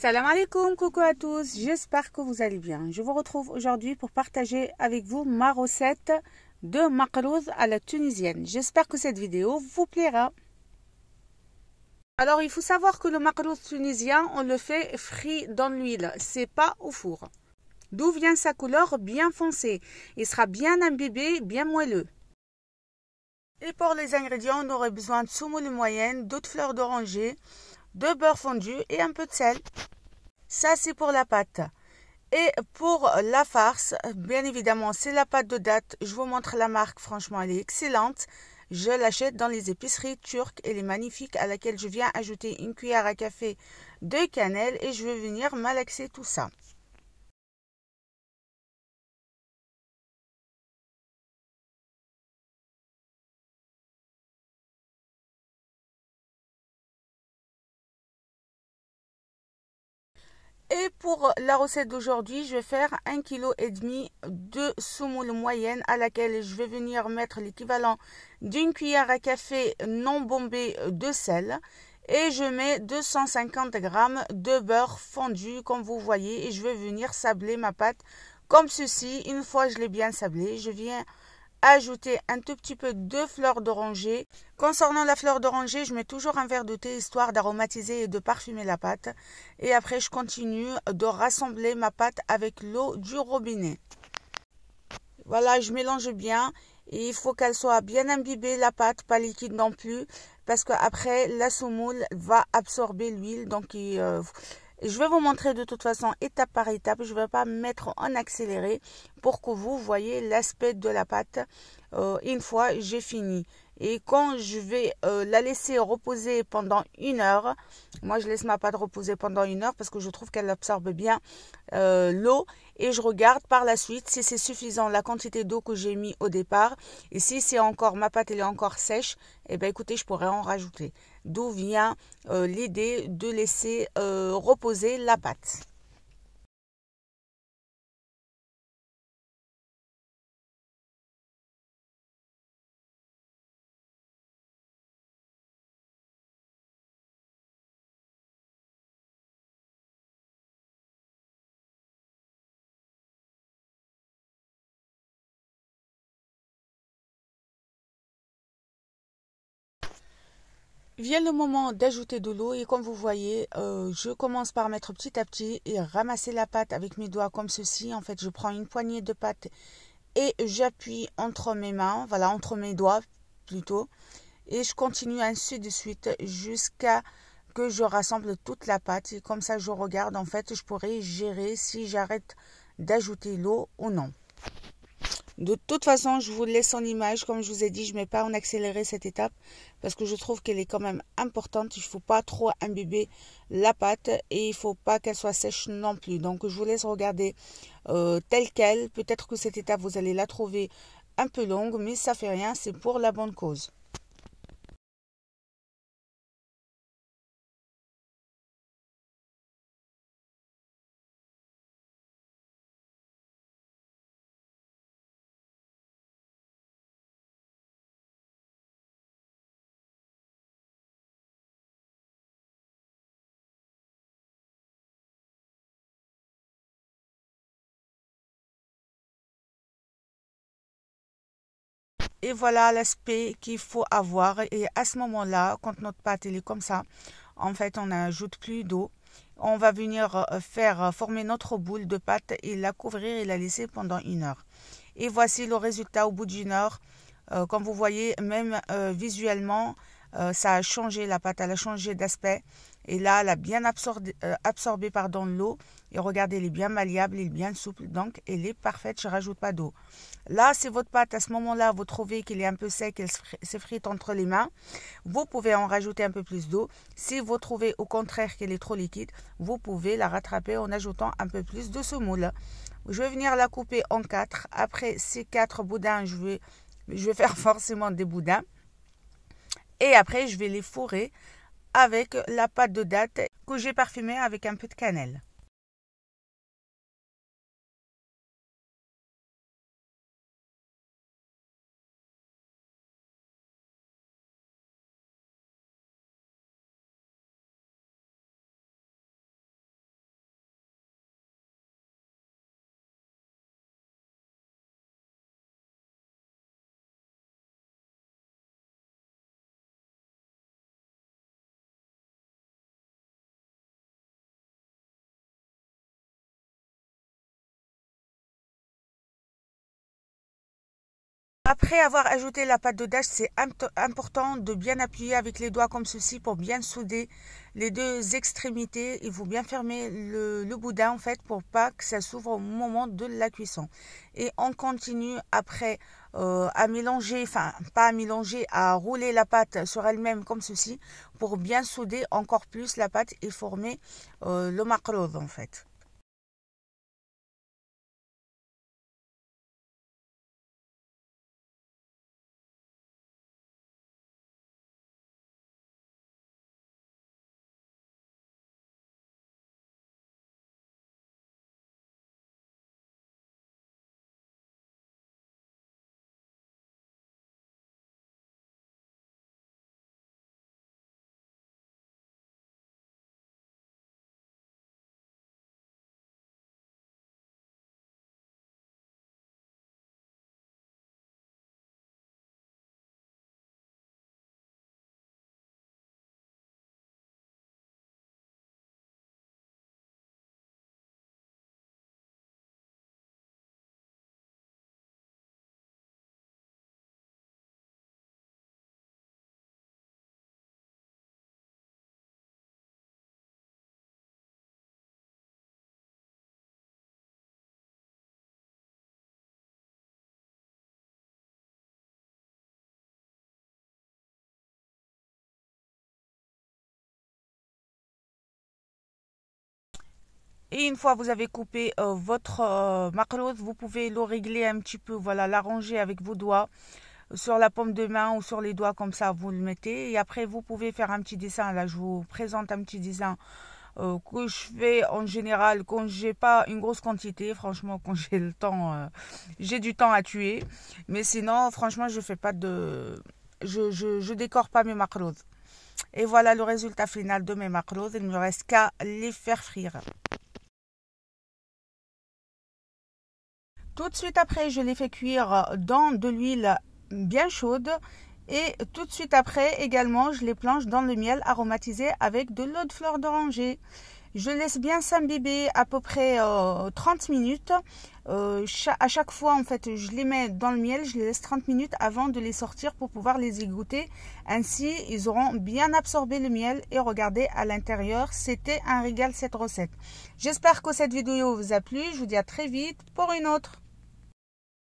Salam alaikum, coucou à tous, j'espère que vous allez bien. Je vous retrouve aujourd'hui pour partager avec vous ma recette de makrouz à la tunisienne. J'espère que cette vidéo vous plaira. Alors il faut savoir que le makrouz tunisien, on le fait frit dans l'huile, c'est pas au four. D'où vient sa couleur bien foncée, il sera bien imbibé, bien moelleux. Et pour les ingrédients, on aurait besoin de semoule moyenne, d'autres fleurs d'oranger, de beurre fondu et un peu de sel. Ça, c'est pour la pâte. Et pour la farce, bien évidemment, c'est la pâte de date. Je vous montre la marque, franchement, elle est excellente. Je l'achète dans les épiceries turques. Elle est magnifique, à laquelle je viens ajouter une cuillère à café de cannelle et je vais venir malaxer tout ça. Et pour la recette d'aujourd'hui, je vais faire 1,5 kg de semoule moyenne à laquelle je vais venir mettre l'équivalent d'une cuillère à café non bombée de sel. Et je mets 250 g de beurre fondu comme vous voyez et je vais venir sabler ma pâte comme ceci. Une fois je l'ai bien sablée, je viens ajouter un tout petit peu de fleur d'oranger. Concernant la fleur d'oranger, je mets toujours un verre de thé histoire d'aromatiser et de parfumer la pâte. Et après, je continue de rassembler ma pâte avec l'eau du robinet. Voilà, je mélange bien. Et il faut qu'elle soit bien imbibée, la pâte, pas liquide non plus. Parce qu'après, la semoule va absorber l'huile. Donc, je vais vous montrer de toute façon étape par étape. Je ne vais pas mettre en accéléré pour que vous voyez l'aspect de la pâte une fois j'ai fini. Et quand je vais la laisser reposer pendant 1 heure, moi je laisse ma pâte reposer pendant 1 heure parce que je trouve qu'elle absorbe bien l'eau. Et je regarde par la suite si c'est suffisant la quantité d'eau que j'ai mis au départ. Et si c'est encore, ma pâte elle est encore sèche, et bien écoutez, je pourrais en rajouter. D'où vient l'idée de laisser reposer la pâte. Vient le moment d'ajouter de l'eau et comme vous voyez, je commence par mettre petit à petit et ramasser la pâte avec mes doigts comme ceci. En fait, je prends une poignée de pâte et j'appuie entre mes mains, voilà, entre mes doigts plutôt. Et je continue ainsi de suite jusqu'à que je rassemble toute la pâte. Et comme ça, je regarde, en fait, je pourrais gérer si j'arrête d'ajouter l'eau ou non. De toute façon, je vous laisse en image. Comme je vous ai dit, je ne mets pas en accéléré cette étape parce que je trouve qu'elle est quand même importante. Il ne faut pas trop imbiber la pâte et il ne faut pas qu'elle soit sèche non plus. Donc, je vous laisse regarder telle qu'elle. Peut-être que cette étape, vous allez la trouver un peu longue, mais ça fait rien. C'est pour la bonne cause. Et voilà l'aspect qu'il faut avoir. Et à ce moment-là, quand notre pâte elle est comme ça, en fait, on n'ajoute plus d'eau. On va venir faire former notre boule de pâte et la couvrir et la laisser pendant 1 heure. Et voici le résultat au bout d'1 heure. Comme vous voyez, même visuellement, ça a changé, la pâte elle a changé d'aspect. Et là, elle a bien absorbé l'eau. Et regardez, elle est bien malléable, elle est bien souple. Donc, elle est parfaite, je ne rajoute pas d'eau. Là, c'est votre pâte. À ce moment-là, vous trouvez qu'elle est un peu sec, elle s'effrite entre les mains. Vous pouvez en rajouter un peu plus d'eau. Si vous trouvez au contraire qu'elle est trop liquide, vous pouvez la rattraper en ajoutant un peu plus de semoule. Je vais venir la couper en 4. Après ces 4 boudins, je vais faire forcément des boudins. Et après, je vais les fourrer avec la pâte de date que j'ai parfumée avec un peu de cannelle. Après avoir ajouté la pâte de dash, c'est important de bien appuyer avec les doigts comme ceci pour bien souder les deux extrémités. Il faut bien fermer le boudin en fait pour pas que ça s'ouvre au moment de la cuisson. Et on continue après à mélanger, enfin pas à mélanger, à rouler la pâte sur elle-même comme ceci pour bien souder encore plus la pâte et former le makroud en fait. Et une fois vous avez coupé votre makroud, vous pouvez le régler un petit peu, voilà, l'arranger avec vos doigts sur la paume de main ou sur les doigts comme ça, vous le mettez. Et après, vous pouvez faire un petit dessin. Là, je vous présente un petit dessin que je fais en général quand j'ai pas une grosse quantité. Franchement, quand j'ai le temps, j'ai du temps à tuer. Mais sinon, franchement, je fais pas de, je décore pas mes makroud. Et voilà le résultat final de mes makroud. Il ne me reste qu'à les faire frire. Tout de suite après, je les fais cuire dans de l'huile bien chaude. Et tout de suite après, également, je les plonge dans le miel aromatisé avec de l'eau de fleur d'oranger. Je laisse bien s'imbiber à peu près 30 minutes. À chaque fois, en fait, je les mets dans le miel, je les laisse 30 minutes avant de les sortir pour pouvoir les égoutter. Ainsi, ils auront bien absorbé le miel et regardez à l'intérieur, c'était un régal cette recette. J'espère que cette vidéo vous a plu. Je vous dis à très vite pour une autre.